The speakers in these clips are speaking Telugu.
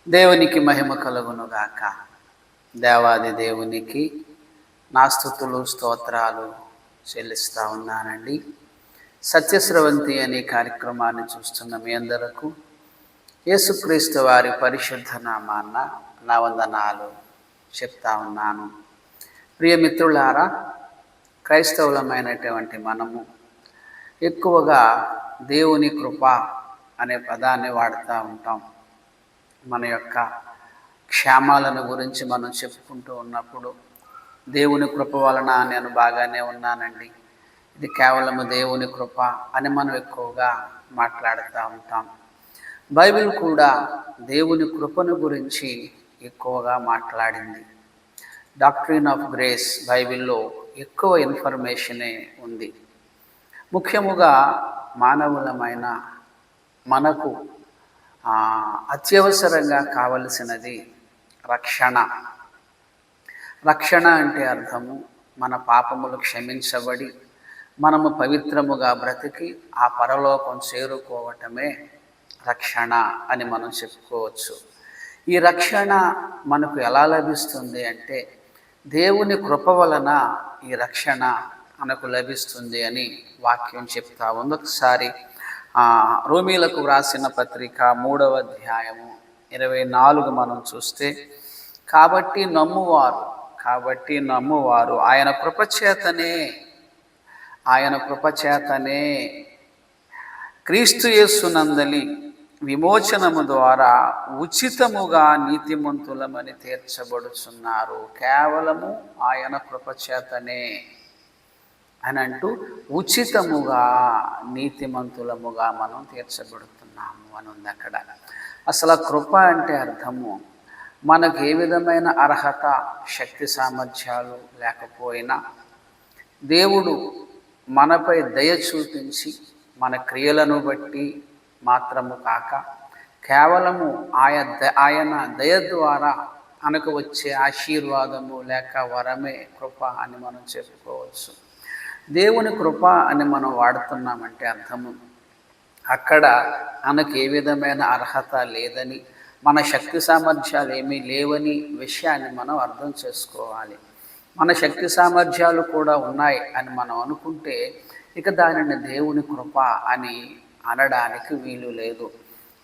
దేవునికి మహిమ కలుగునుగాక. దేవాది దేవునికి నా స్తుతులు స్తోత్రాలు చెల్లిస్తూ ఉన్నానండి. సత్యస్రవంతి అనే కార్యక్రమాన్ని చూస్తున్న మీ అందరకు యేసుక్రీస్తు వారి పరిశుద్ధ నామాన్న నా వందనాలు చెప్తా ఉన్నాను. ప్రియమిత్రులారా, క్రైస్తవులమైనటువంటి మనము ఎక్కువగా దేవుని కృప అనే పదాన్ని వాడుతూ ఉంటాం. మన యొక్క క్షేమాలను గురించి మనం చెప్పుకుంటూ ఉన్నప్పుడు దేవుని కృప వలన నేను బాగానే ఉన్నానండి, ఇది కేవలము దేవుని కృప అని మనం ఎక్కువగా మాట్లాడుతూ ఉంటాం. బైబిల్ కూడా దేవుని కృపను గురించి ఎక్కువగా మాట్లాడింది. డాక్ట్రిన్ ఆఫ్ గ్రేస్ బైబిల్లో ఎక్కువ ఇన్ఫర్మేషనే ఉంది. ముఖ్యముగా మానవులమైన మనకు అత్యవసరంగా కావలసినది రక్షణ. రక్షణ అంటే అర్థము మన పాపములు క్షమించబడి మనము పవిత్రముగా బ్రతికి ఆ పరలోకం చేరుకోవటమే రక్షణ అని మనం చెప్పుకోవచ్చు. ఈ రక్షణ మనకు ఎలా లభిస్తుంది అంటే దేవుని కృప వలన ఈ రక్షణ మనకు లభిస్తుంది అని వాక్యం చెప్తా ఉంది. ఒకసారి రోమీలకు వ్రాసిన పత్రిక 3వ అధ్యాయము 24 మనం చూస్తే, కాబట్టి నమ్మువారు ఆయన కృపచేతనే క్రీస్తు యేసునందలి విమోచనము ద్వారా ఉచితముగా నీతిమంతులమని తీర్చబడుచున్నారు. కేవలము ఆయన కృపచేతనే అని అంటూ ఉచితముగా నీతిమంతులముగా మనం తీర్చబడుతున్నాము అని ఉంది అక్కడ. అసలు కృప అంటే అర్థము మనకు ఏ విధమైన అర్హత శక్తి సామర్థ్యాలు లేకపోయినా దేవుడు మనపై దయ చూపించి మన క్రియలను బట్టి మాత్రము కాక కేవలము ఆయన దయ ద్వారా మనకు వచ్చే ఆశీర్వాదము లేక వరమే కృప అని మనం చెప్పుకోవచ్చు. దేవుని కృప అని మనం వాడుతున్నామంటే అర్థము అక్కడ మనకు ఏ విధమైన అర్హత లేదని, మన శక్తి సామర్థ్యాలు ఏమీ లేవని విషయాన్ని మనం అర్థం చేసుకోవాలి. మన శక్తి సామర్థ్యాలు కూడా ఉన్నాయి అని మనం అనుకుంటే ఇక దానిని దేవుని కృప అని అనడానికి వీలు లేదు.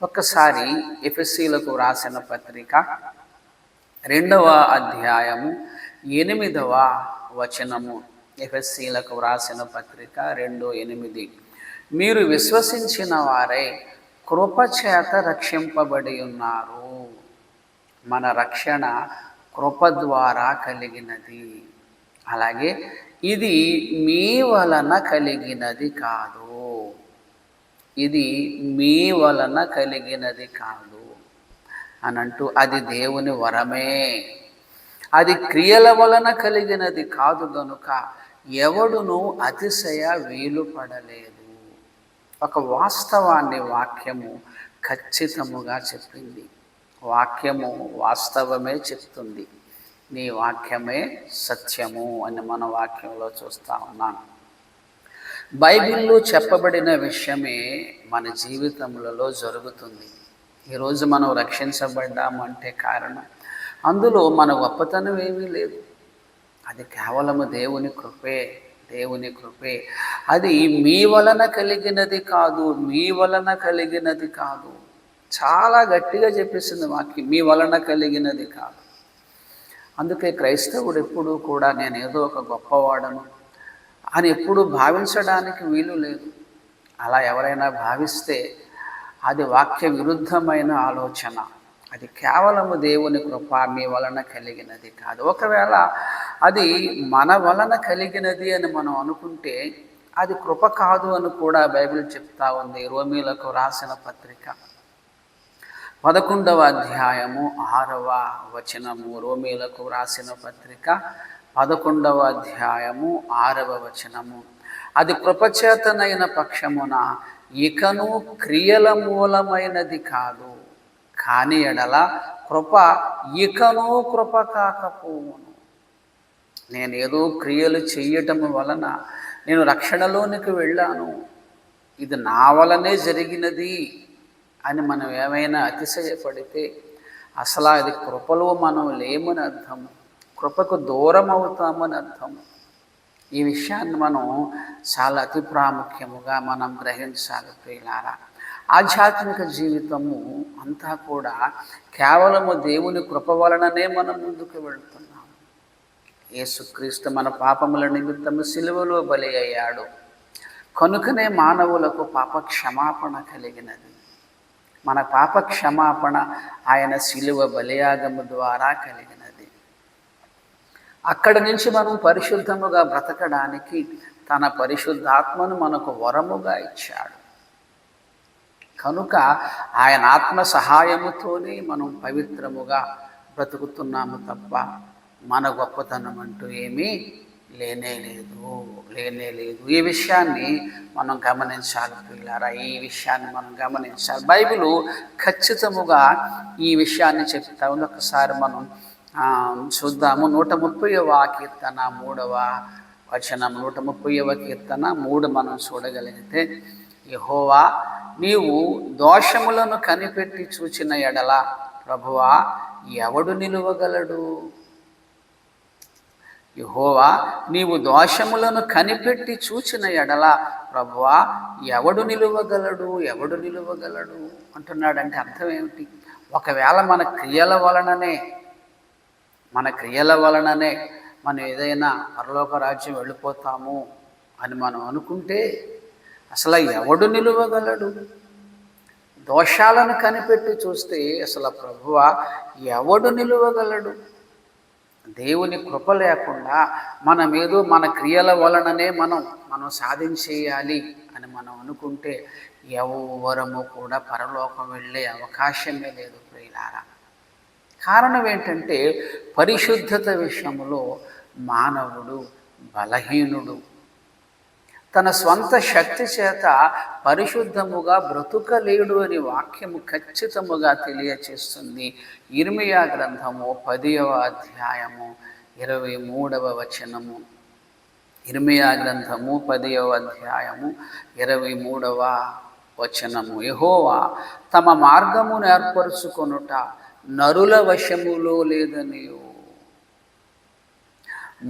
ఒక్కసారి ఎఫెసీలకు వ్రాసిన పత్రిక 2వ అధ్యాయము 8వ వచనము. ఎఫెసీలకు వ్రాసిన పత్రిక 2:8, మీరు విశ్వసించిన వారై కృపచేత రక్షింపబడి ఉన్నారు. మన రక్షణ కృప ద్వారా కలిగినది. అలాగే ఇది మీ వలన కలిగినది కాదు అనంటూ అది దేవుని వరమే, అది క్రియల వలన కలిగినది కాదు గనుక ఎవడును అతిశయ వీలు పడలేదు. ఒక వాస్తవాన్ని వాక్యము ఖచ్చితముగా చెప్పింది. వాక్యము వాస్తవమే చెప్తుంది. నీ వాక్యమే సత్యము అని మన వాక్యంలో చూస్తూ ఉన్నాను. బైబిల్లో చెప్పబడిన విషయమే మన జీవితములలో జరుగుతుంది. ఈరోజు మనం రక్షించబడ్డామంటే కారణం అందులో మన గొప్పతనం ఏమీ లేదు. అది కేవలము దేవుని కృపే. అది మీ వలన కలిగినది కాదు. చాలా గట్టిగా చెప్పేసింది వాక్యం, మీ వలన కలిగినది కాదు. అందుకే క్రైస్తవుడు ఎప్పుడూ కూడా నేను ఏదో ఒక గొప్పవాడను అని ఎప్పుడూ భావించడానికి వీలు లేదు. అలా ఎవరైనా భావిస్తే అది వాక్య విరుద్ధమైన ఆలోచన. అది కేవలము దేవుని కృప, మీ వలన కలిగినది కాదు. ఒకవేళ అది మన వలన కలిగినది అని మనం అనుకుంటే అది కృప కాదు అని కూడా బైబిల్ చెప్తా ఉంది. రోమీలకు రాసిన పత్రిక 11వ అధ్యాయము 6వ వచనము. రోమీలకు రాసిన పత్రిక 11వ అధ్యాయము 6వ వచనము. అది కృపచేతనైన పక్షమున ఇకను క్రియల మూలమైనది కాదు, కాని ఎడల కృప ఇకను కృప కాకపోవును. నేనేదో క్రియలు చెయ్యటం వలన నేను రక్షణలోనికి వెళ్ళాను, ఇది నా వలనే జరిగినది అని మనం ఏమైనా అతిశయపడితే అసలు అది కృపలో మనం లేమని అర్థము, కృపకు దూరం అవుతామని అర్థము. ఈ విషయాన్ని మనం చాలా అతి ప్రాముఖ్యముగా మనం గ్రహించాలి ప్రియులారా. ఆధ్యాత్మిక జీవితము అంతా కూడా కేవలము దేవుని కృప వలననే మనం ముందుకు వెళుతున్నాము. యేసుక్రీస్తు మన పాపముల నిమిత్తము సిలువలో బలి అయ్యాడు కనుకనే మానవులకు పాప క్షమాపణ కలిగినది. మన పాప క్షమాపణ ఆయన సిలువ బలియాగము ద్వారా కలిగినది. అక్కడి నుంచి మనం పరిశుద్ధముగా బ్రతకడానికి తన పరిశుద్ధాత్మను మనకు వరముగా ఇచ్చాడు. కనుక ఆయన ఆత్మ సహాయముతోనే మనం పవిత్రముగా బ్రతుకుతున్నాము తప్ప మన గొప్పతనం అంటూ ఏమీ లేనే లేదు. ఈ విషయాన్ని మనం గమనించాలి ప్రియులారా. ఈ విషయాన్ని మనం గమనించాలి. బైబిలు ఖచ్చితముగా ఈ విషయాన్ని చెప్తా ఉంది. ఒకసారి మనం చూద్దాము. 130వ కీర్తన 3వ వచనం, 130వ కీర్తన 3 మనం చూడగలిగితే, యెహోవా నీవు దోషములను కనిపెట్టి చూచిన ఎడల ప్రభువా ఎవడు నిలువగలడు? యెహోవా నీవు దోషములను కనిపెట్టి చూచిన ఎడల ప్రభువా ఎవడు నిలువగలడు అంటున్నాడంటే అర్థం ఏమిటి? ఒకవేళ మన క్రియల వలననే మనం ఏదైనా పరలోక రాజ్యం వెళ్ళిపోతాము అని మనం అనుకుంటే అసలు ఎవడు నిలువగలడు? దోషాలను కనిపెట్టి చూస్తే అసలు ప్రభువా ఎవడు నిలువగలడు? దేవుని కృప లేకుండా మనమేదో మన క్రియల వలననే మనం సాధించేయాలి అని మనం అనుకుంటే ఎవరము కూడా పరలోకం వెళ్ళే అవకాశమే లేదు ప్రియులారా. కారణం ఏంటంటే పరిశుద్ధత విషయంలో మానవుడు బలహీనుడు. తన స్వంత శక్తి చేత పరిశుద్ధముగా బ్రతుకలేడు అని వాక్యము ఖచ్చితముగా తెలియచేస్తుంది. ఇర్మియా గ్రంథము 10వ అధ్యాయము 23వ వచనము. ఇర్మియా గ్రంథము 10వ అధ్యాయము 23వ వచనము. యెహోవా తమ మార్గమును ఏర్పరచుకొనుట నరుల వశములో లేదనియు,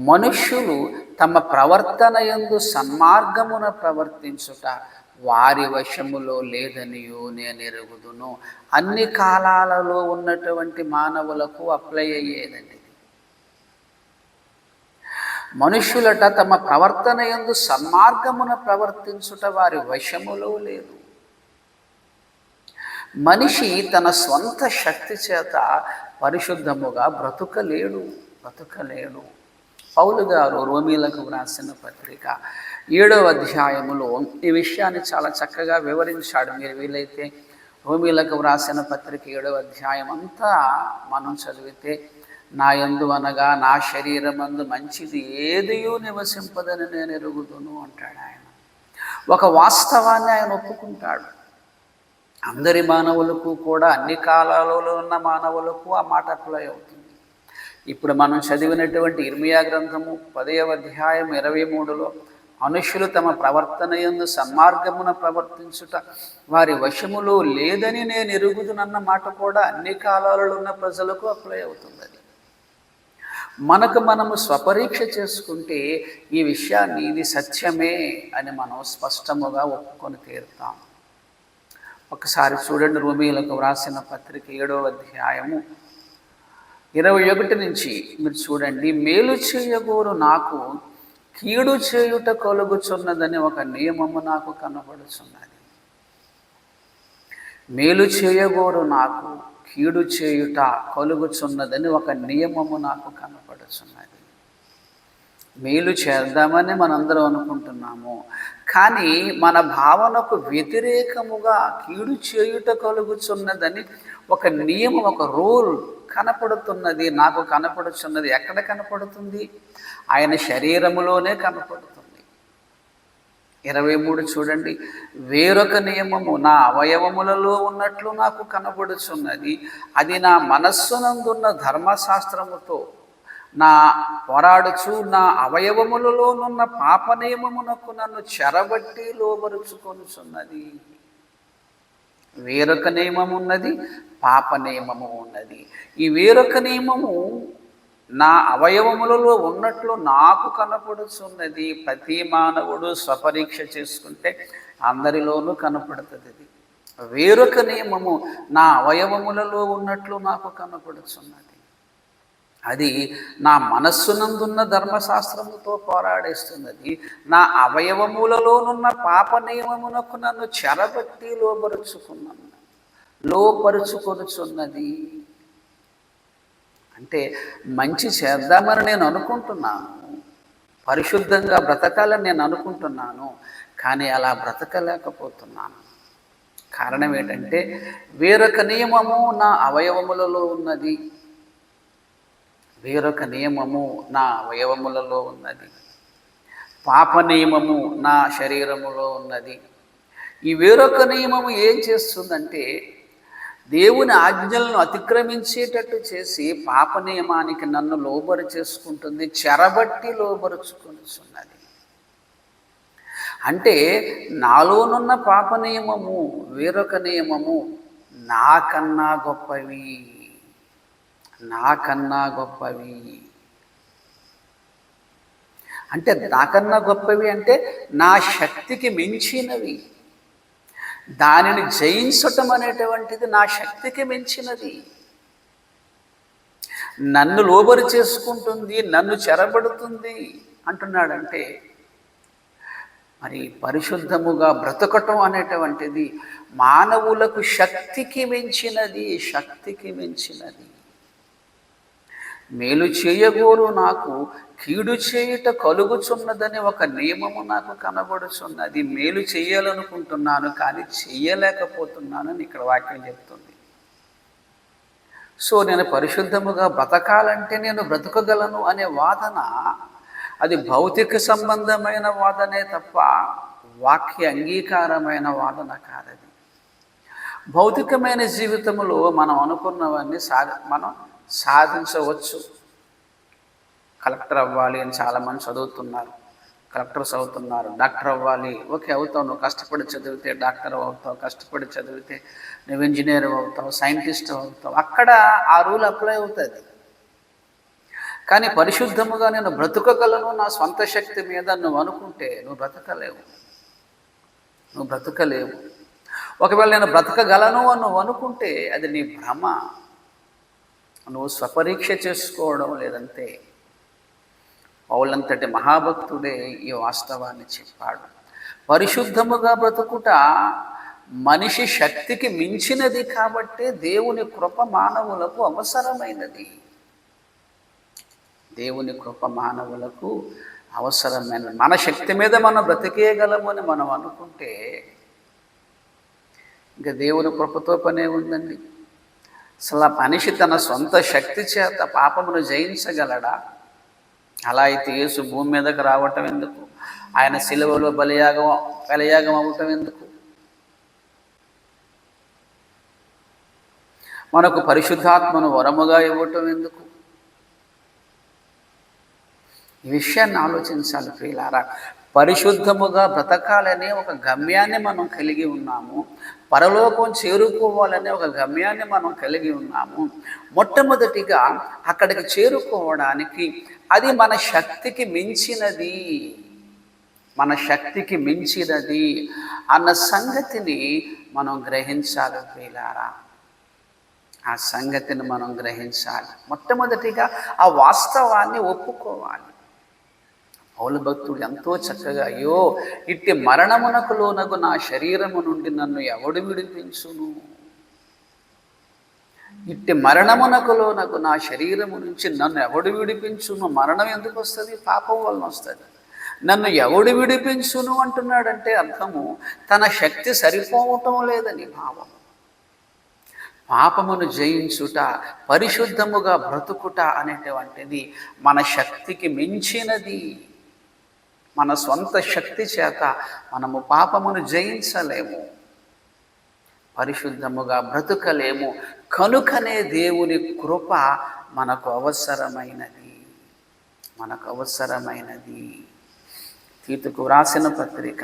మనుష్యులు తమ ప్రవర్తన యందు సన్మార్గమున ప్రవర్తించుట వారి వశములో లేదనియు నేను ఎరుగుదును. అన్ని కాలాలలో ఉన్నటువంటి మానవులకు అప్లై అయ్యేదండి. మనుష్యులట తమ ప్రవర్తన యందు సన్మార్గమున ప్రవర్తించుట వారి వశములో లేదు. మనిషి తన స్వంత శక్తి చేత పరిశుద్ధముగా బ్రతుకలేడు. పౌలు గారు రోమీలకు వ్రాసిన పత్రిక 7వ అధ్యాయములో ఈ విషయాన్ని చాలా చక్కగా వివరించాడు. మీరు వీలైతే రోమీలకు వ్రాసిన పత్రిక 7వ అధ్యాయం అంతా మనం చదివితే, నా యందు అనగా నా శరీరమందు మంచిది ఏదియూ నివసింపదని నేను ఎరుగుదును అంటాడు ఆయన. ఒక వాస్తవాన్ని ఆయన ఒప్పుకుంటాడు. అందరి మానవులకు కూడా, అన్ని కాలాలలో ఉన్న మానవులకు ఆ మాట అప్లై అవుతుంది. ఇప్పుడు మనం చదివినటువంటి ఇర్మియా గ్రంథము 10వ అధ్యాయం 23లో మనుష్యులు తమ ప్రవర్తన యందు సన్మార్గమున ప్రవర్తించుట వారి వశములో లేదని నేను ఎరుగుదునన్న మాట కూడా అన్ని కాలాలలో ఉన్న ప్రజలకు అప్లై అవుతుంది. అది మనము స్వపరీక్ష చేసుకుంటే ఈ విషయాన్ని ఇది సత్యమే అని మనం స్పష్టముగా ఒప్పుకొని తీరుతాం. ఒకసారి చూడండి, రోమీయులకు వ్రాసిన పత్రిక 7వ అధ్యాయము 21 నుంచి మీరు చూడండి. మేలు చేయగోరు నాకు కీడు చేయుట కలుగుచున్నదని ఒక నియమము నాకు కనబడుచున్నది. మేలు చేయగోరు నాకు కీడు చేయుట కలుగుచున్నదని ఒక నియమము నాకు కనబడుచున్నది. మేలు చేద్దామని మనందరం అనుకుంటున్నాము, కానీ మన భావనకు వ్యతిరేకముగా కీడు చేయుట కలుగుచున్నదని ఒక నియమం, ఒక రూల్ కనపడుతున్నది, నాకు కనపడుచున్నది. ఎక్కడ కనపడుతుంది? ఆయన శరీరములోనే కనపడుతుంది. 23 చూడండి. వేరొక నియమము నా అవయవములలో ఉన్నట్లు నాకు కనబడుచున్నది, అది నా మనస్సునందున్న ధర్మశాస్త్రముతో నా పోరాడుచు నా అవయవములలోనున్న పాప నియమమునకు నన్ను చెరబట్టి లోబరుచుకొనుచున్నది. వేరొక నియమం ఉన్నది, పాప నియమము ఉన్నది. ఈ వేరొక నియమము నా అవయవములలో ఉన్నట్లు నాకు కనపడుచున్నది. ప్రతి మానవుడు స్వపరీక్ష చేసుకుంటే అందరిలోనూ కనపడుతుంది. ఇది వేరొక నియమము నా అవయవములలో ఉన్నట్లు నాకు కనపడుచున్నది. అది నా మనస్సునందున్న ధర్మశాస్త్రముతో పోరాడేస్తున్నది. నా అవయవములలోనున్న పాప నియమమునకు నన్ను చెరబట్టి లోపరుచుకొనుచున్నది. అంటే మంచి చేద్దామని నేను అనుకుంటున్నాను, పరిశుద్ధంగా బ్రతకాలని నేను అనుకుంటున్నాను, కానీ అలా బ్రతకలేకపోతున్నాను. కారణం ఏంటంటే వేరొక నియమము నా అవయవములలో ఉన్నది. వేరొక నియమము నా అవయవములలో ఉన్నది. పాప నియమము నా శరీరములో ఉన్నది. ఈ వేరొక నియమము ఏం చేస్తుందంటే దేవుని ఆజ్ఞలను అతిక్రమించేటట్టు చేసి పాప నియమానికి నన్ను లోబరి చేసుకుంటుంది, చెరబట్టి లోబరుచుకుంటున్నది. అంటే నాలోనున్న పాప నియమము వేరొక నియమము నాకన్నా గొప్పవి. అంటే నాకన్నా గొప్పవి అంటే నా శక్తికి మించినవి. దానిని జయించటం అనేటువంటిది నా శక్తికి మించినది. నన్ను లోబరి చేసుకుంటుంది, నన్ను చెరబడుతుంది అంటున్నాడంటే మరి పరిశుద్ధముగా బ్రతకటం అనేటువంటిది మానవులకు శక్తికి మించినది. మేలు చేయగోరు నాకు కీడు చేయుట కలుగుచున్నదని ఒక నియమము నాకు కనబడుచున్నది. మేలు చేయాలనుకుంటున్నాను కానీ చేయలేకపోతున్నానని ఇక్కడ వాక్యం చెప్తుంది. సో నేను పరిశుద్ధముగా బ్రతకాలంటే నేను బ్రతకగలను అనే వాదన అది భౌతిక సంబంధమైన వాదనే తప్ప వాక్య అంగీకారమైన వాదన కాదది. భౌతికమైన జీవితంలో మనం అనుకున్నవన్నీ మనం సాధించవచ్చు. కలెక్టర్ అవ్వాలి అని చాలామంది చదువుతున్నారు, కలెక్టర్స్ అవుతున్నారు. డాక్టర్ అవ్వాలి, ఓకే అవుతావు, నువ్వు కష్టపడి చదివితే డాక్టర్ అవుతావు, కష్టపడి చదివితే నువ్వు ఇంజనీర్ అవుతావు, సైంటిస్ట్ అవుతావు. అక్కడ ఆ రూల్ అప్లై అవుతుంది. కానీ పరిశుద్ధముగా నేను బ్రతకగలను నా స్వంత శక్తి మీద నువ్వు అనుకుంటే నువ్వు బ్రతకలేవు. ఒకవేళ నేను బ్రతకగలను అని నువ్వు అనుకుంటే అది నీ భ్రమ. నువ్వు స్వపరీక్ష చేసుకోవడం లేదంతే. పౌలంతటి మహాభక్తుడే ఈ వాస్తవాన్ని చెప్పాడు. పరిశుద్ధముగా బ్రతుకుట మనిషి శక్తికి మించినది కాబట్టే దేవుని కృప మానవులకు అవసరమైనది. మన శక్తి మీద మనం బ్రతికేయగలము అని మనం అనుకుంటే ఇంకా దేవుని కృపతో పనే ఉందండి. అసలు ఆ మనిషి తన సొంత శక్తి చేత పాపమును జయించగలడా? అలా అయితే యేసు భూమి మీదకి రావటం ఎందుకు? ఆయన సిలువలో బలియాగం అవ్వటం ఎందుకు? మనకు పరిశుద్ధాత్మను వరముగా ఇవ్వటం ఎందుకు? ఈ విషయాన్ని ఆలోచించాలి ప్రియులారా. పరిశుద్ధముగా బ్రతకాలనే ఒక గమ్యాన్ని మనం కలిగి ఉన్నాము. పరలోకం చేరుకోవాలనే ఒక గమ్యాన్ని మనం కలిగి ఉన్నాము. మొట్టమొదటిగా అక్కడికి చేరుకోవడానికి అది మన శక్తికి మించినది అన్న సంగతిని మనం గ్రహించాలి ప్రియులారా. ఆ సంగతిని మనం గ్రహించాలి. మొట్టమొదటిగా ఆ వాస్తవాన్ని ఒప్పుకోవాలి. పౌలు భక్తుడు ఎంతో చక్కగా, అయ్యో ఇట్టి మరణమునకు లోనగు నా శరీరము నుండి నన్ను ఎవడు విడిపించును? ఇట్టి మరణమునకు లోనగు నా శరీరము నుంచి నన్ను ఎవడు విడిపించును? మరణం ఎందుకు వస్తుంది? పాపం వలన వస్తుంది. నన్ను ఎవడు విడిపించును అంటున్నాడంటే అర్థము తన శక్తి సరిపోవటం లేదని భావం. పాపమును జయించుట, పరిశుద్ధముగా బ్రతుకుట అనేటువంటిది మన శక్తికి మించినది. మన సొంత శక్తి చేత మనము పాపమును జయించలేము, పరిశుద్ధముగా బ్రతుకలేము. కనుకనే దేవుని కృప మనకు అవసరమైనది. తీతుకు వ్రాసిన పత్రిక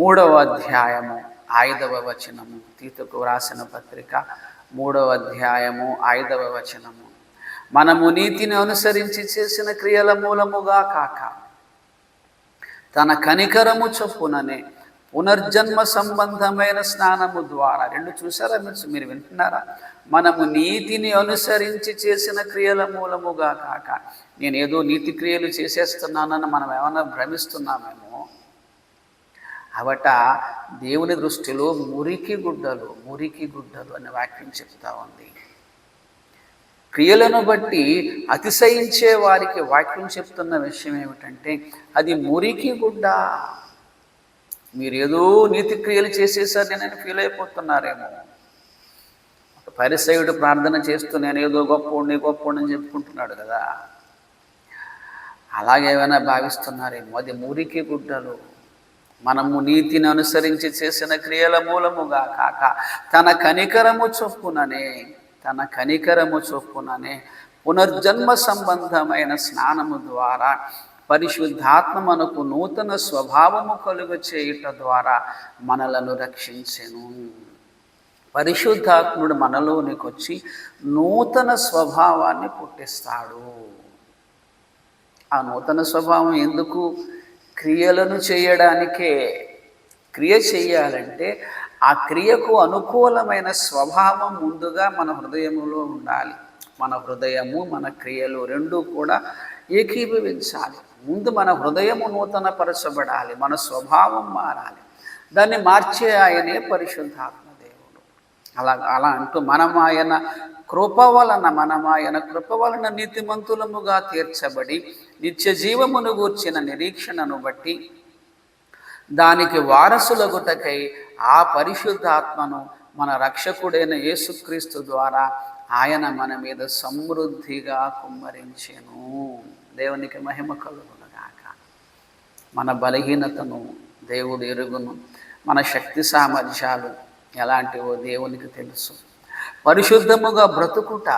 3వ అధ్యాయము 5వ వచనము. తీతుకు వ్రాసిన పత్రిక 3వ అధ్యాయము 5వ వచనము. మనము నీతిని అనుసరించి చేసిన క్రియల మూలముగా కాక తన కనికరము చొప్పుననే పునర్జన్మ సంబంధమైన స్నానము ద్వారా. రెండు చూసారా మీరు వింటున్నారా? మనము నీతిని అనుసరించి చేసిన క్రియల మూలముగా కాక. నేనేదో నీతి క్రియలు చేసేస్తున్నానని మనం ఏమైనా భ్రమిస్తున్నామేమో. అవట దేవుని దృష్టిలో మురికి గుడ్డలు అనే వాక్యం చెప్తా ఉంది. క్రియలను బట్టి అతిశయించే వారికి వాక్యం చెప్తున్న విషయం ఏమిటంటే అది మురికి గుడ్డ. మీరు ఏదో నీతి క్రియలు చేసేసరి నేను ఫీల్ అయిపోతున్నారేమో. ఒక పరిసయుడు ప్రార్థన చేస్తూ నేను ఏదో గొప్పోడిని చెప్పుకుంటున్నాడు కదా, అలాగేమైనా భావిస్తున్నారేమో. అది మురికి గుడ్డలు. మనము నీతిని అనుసరించి చేసిన క్రియల మూలముగా కాక తన కనికరము చొప్పుననే పునర్జన్మ సంబంధమైన స్నానము ద్వారా పరిశుద్ధాత్మ మనకు నూతన స్వభావము కలుగ చేయుట ద్వారా మనలను రక్షించెను. పరిశుద్ధాత్ముడు మనలోనికి వచ్చి నూతన స్వభావాన్ని పుట్టిస్తాడు. ఆ నూతన స్వభావం ఎందుకు? క్రియలను చేయడానికే. క్రియ చేయాలంటే ఆ క్రియకు అనుకూలమైన స్వభావం ముందుగా మన హృదయములో ఉండాలి. మన హృదయము మన క్రియలు రెండూ కూడా ఏకీభవించాలి. ముందు మన హృదయము నూతనపరచబడాలి, మన స్వభావం మారాలి. దాన్ని మార్చే ఆయనే పరిశుద్ధాత్మ దేవుడు. అలా అంటూ మనమాయన కృప వలన నీతిమంతులముగా తీర్చబడి నిత్య జీవమును గూర్చిన నిరీక్షణను బట్టి దానికి వారసులగుటకై ఆ పరిశుద్ధాత్మను మన రక్షకుడైన యేసుక్రీస్తు ద్వారా ఆయన మన మీద సమృద్ధిగా కుమ్మరించెను. దేవునికి మహిమ కలుగునుగాక. మన బలహీనతను దేవుడు ఎరుగును. మన శక్తి సామర్థ్యాలు ఎలాంటివో దేవునికి తెలుసు. పరిశుద్ధముగా బ్రతుకుట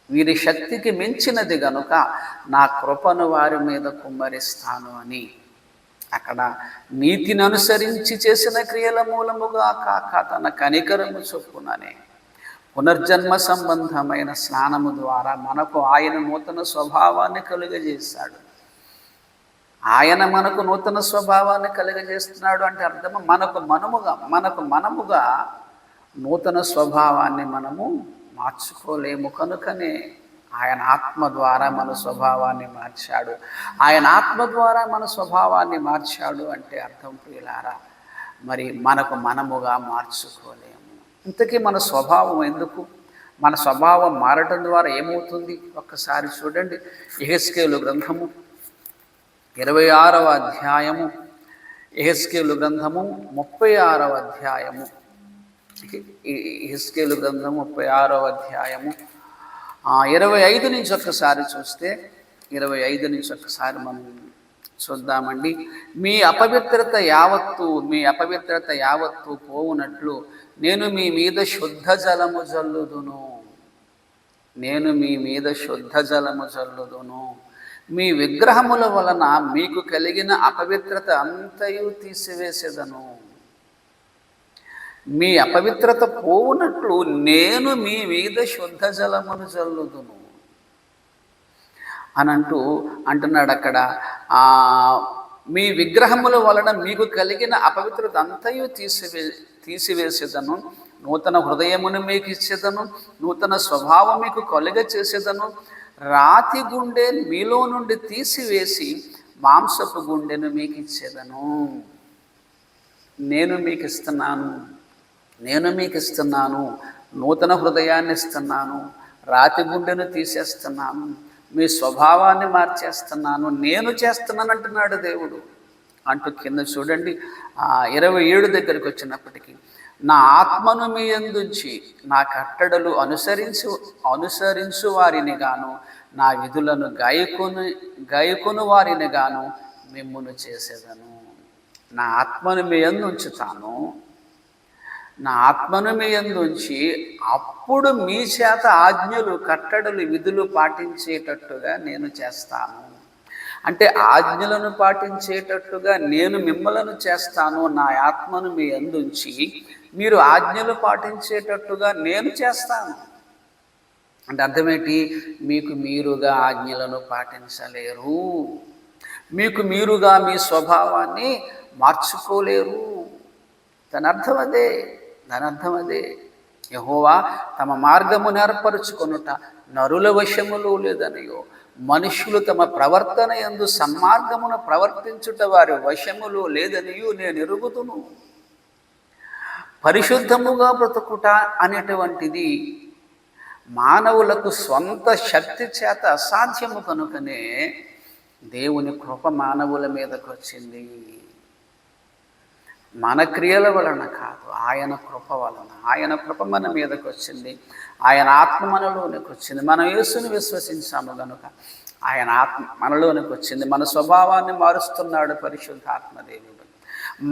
వీరి శక్తికి మించినది గనుక నా కృపను వారి మీద కుమ్మరిస్తాను అని. అక్కడ నీతిని అనుసరించి చేసిన క్రియల మూలముగా కాక తన కనికరము చొప్పుననే పునర్జన్మ సంబంధమైన స్నానము ద్వారా మనకు ఆయన నూతన స్వభావాన్ని కలుగజేస్తాడు. ఆయన మనకు నూతన స్వభావాన్ని కలుగజేస్తున్నాడు అంటే అర్థం మనకు మనముగా నూతన స్వభావాన్ని మనము మార్చుకోలేము. కనుకనే ఆయన ఆత్మ ద్వారా మన స్వభావాన్ని మార్చాడు. ఆయన ఆత్మ ద్వారా మన స్వభావాన్ని మార్చాడు అంటే అర్థం ప్రియులారా, మరి మనముగా మార్చుకోలేము. ఇంతకీ మన స్వభావం ఎందుకు? మన స్వభావం మారటం ద్వారా ఏమవుతుంది? ఒక్కసారి చూడండి. యెహెజ్కేలు గ్రంథము 26వ అధ్యాయము, యెహెజ్కేలు గ్రంథము 36వ అధ్యాయము, యెహెజ్కేలు గ్రంథము 36వ అధ్యాయము 25 నుంచి ఒక్కసారి చూస్తే, 25 నుంచి ఒక్కసారి మనం చూద్దామండి. మీ అపవిత్రత యావత్తు పోవునట్లు నేను మీ మీద శుద్ధ జలము జల్లుదును. మీ విగ్రహముల వలన మీకు కలిగిన అపవిత్రత అంతయు తీసివేసేదను. మీ అపవిత్రత పోవునట్లు నేను మీ మీద శుద్ధ జలమును జల్లుదును అని అంటున్నాడు అక్కడ. మీ విగ్రహముల వలన మీకు కలిగిన అపవిత్రత అంతయు తీసివేసేదను. నూతన హృదయమును మీకు ఇచ్చేదను. నూతన స్వభావం మీకు కలుగ చేసేదను. రాతి గుండె మీలో నుండి తీసివేసి మాంసపు గుండెను మీకు ఇచ్చేదను. నేను మీకు ఇస్తున్నాను. నూతన హృదయాన్ని ఇస్తున్నాను. రాతి గుండెను తీసేస్తున్నాను. మీ స్వభావాన్ని మార్చేస్తున్నాను. నేను చేస్తున్నాను అంటున్నాడు దేవుడు. అంటూ కింద చూడండి 27 దగ్గరికి వచ్చినప్పటికీ, నా ఆత్మను మీ యందుంచి నా కట్టడలు అనుసరించు వారిని గాను నా విధులను గాయకును వారిని గాను మిమ్మును చేసేదను. నా ఆత్మను మీ యందు ఉంచుతాను. నా ఆత్మను మీ యందు ఉంచి అప్పుడు మీ చేత ఆజ్ఞలు, కట్టడలు, విధులు పాటించేటట్టుగా నేను చేస్తాను. అంటే ఆజ్ఞలను పాటించేటట్టుగా నేను మిమ్మలను చేస్తాను. నా ఆత్మను మీ యందు ఉంచి మీరు ఆజ్ఞలు పాటించేటట్టుగా నేను చేస్తాను. అంటే అర్థమేంటి? మీకు మీరుగా ఆజ్ఞలను పాటించలేరు, మీకు మీరుగా మీ స్వభావాన్ని మార్చుకోలేరు. దానర్థం అదే. యెహోవా తమ మార్గమును ఏర్పరచుకొనుట నరుల వశములో లేదనియో, మనుష్యులు తమ ప్రవర్తన యందు సన్మార్గమును ప్రవర్తించుట వారి వశములో లేదనియో నేను ఎరుగుదును. పరిశుద్ధముగా బ్రతుకుట అనేటువంటిది మానవులకు స్వంత శక్తి చేత అసాధ్యము కనుకనే దేవుని కృప మానవుల మీదకు వచ్చింది. మన క్రియల వలన కాదు, ఆయన కృప వలన. ఆయన కృప మన మీదకు వచ్చింది, ఆయన ఆత్మ మనలోనికి వచ్చింది. మనం యేసుని విశ్వసించాము కనుక ఆయన ఆత్మ మనలోనికి వచ్చింది. మన స్వభావాన్ని మారుస్తున్నాడు పరిశుద్ధాత్మ దేవుడు.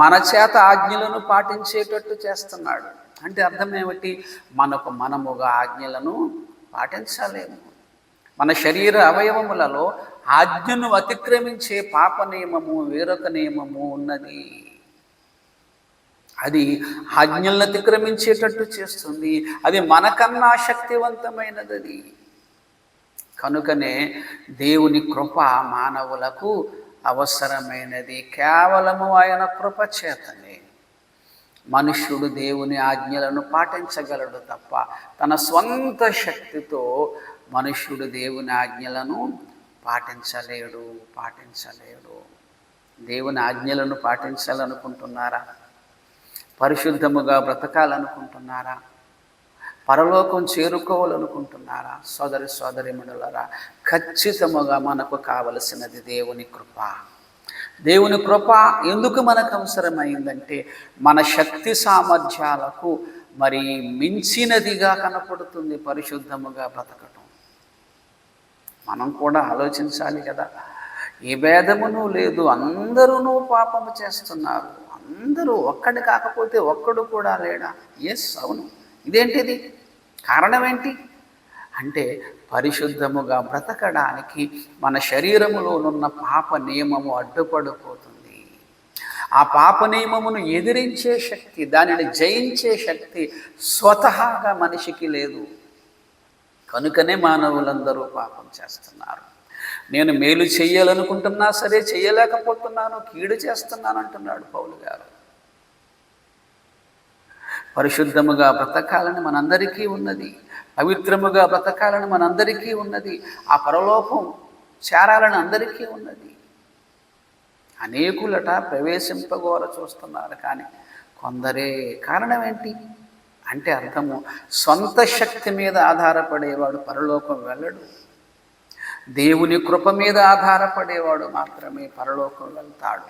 మన చేత ఆజ్ఞలను పాటించేటట్టు చేస్తున్నాడు. అంటే అర్థం ఏమిటి? మనముగా ఆజ్ఞలను పాటించలేము. మన శరీర అవయవములలో ఆజ్ఞను అతిక్రమించే పాప నియమము, వేరొక నియమము ఉన్నది. అది ఆజ్ఞలను అతిక్రమించేటట్టు చేస్తుంది. అది మనకన్నా శక్తివంతమైనది. అది కనుకనే దేవుని కృప మానవులకు అవసరమైనది. కేవలము ఆయన కృప చేతనే మనుష్యుడు దేవుని ఆజ్ఞలను పాటించగలడు తప్ప తన స్వంత శక్తితో మనుష్యుడు దేవుని ఆజ్ఞలను పాటించలేడు. దేవుని ఆజ్ఞలను పాటించాలనుకుంటున్నారా? పరిశుద్ధముగా బ్రతకాలనుకుంటున్నారా? పరలోకం చేరుకోవాలనుకుంటున్నారా? సోదరి సోదరీమణులారా, ఖచ్చితముగా మనకు కావలసినది దేవుని కృప. దేవుని కృప ఎందుకు మనకు అవసరమైందంటే మన శక్తి సామర్థ్యాలకు మరి మించినదిగా కనపడుతుంది పరిశుద్ధముగా బ్రతకటం. మనం కూడా ఆలోచించాలి కదా. ఏ భేదమును లేదు, అందరూ పాపము చేస్తున్నారు. అందరూ, ఒక్కడి కాకపోతే ఒక్కడు కూడా లేడా? ఎస్, అవును. ఇదేంటిది? కారణం ఏంటి అంటే పరిశుద్ధముగా బ్రతకడానికి మన శరీరములోనున్న పాప నియమము అడ్డుపడిపోతుంది. ఆ పాప నియమమును ఎదిరించే శక్తి, దానిని జయించే శక్తి స్వతహాగా మనిషికి లేదు. కనుకనే మానవులందరూ పాపం చేస్తున్నారు. నేను మేలు చెయ్యాలనుకుంటున్నా సరే చేయలేకపోతున్నాను, కీడు చేస్తున్నాను అంటున్నాడు పౌలు గారు. పరిశుద్ధముగా బ్రతకాలని మనందరికీ ఉన్నది, పవిత్రముగా బ్రతకాలని మనందరికీ ఉన్నది, ఆ పరలోకం చేరాలని అందరికీ ఉన్నది. అనేకులట ప్రవేశింపగోర చూస్తున్నారు, కానీ కొందరే. కారణం ఏంటి అంటే అర్థము, సొంత శక్తి మీద ఆధారపడేవాడు పరలోకం వెళ్ళడు. దేవుని కృప మీద ఆధారపడేవాడు మాత్రమే పరలోకం వెళ్తాడు.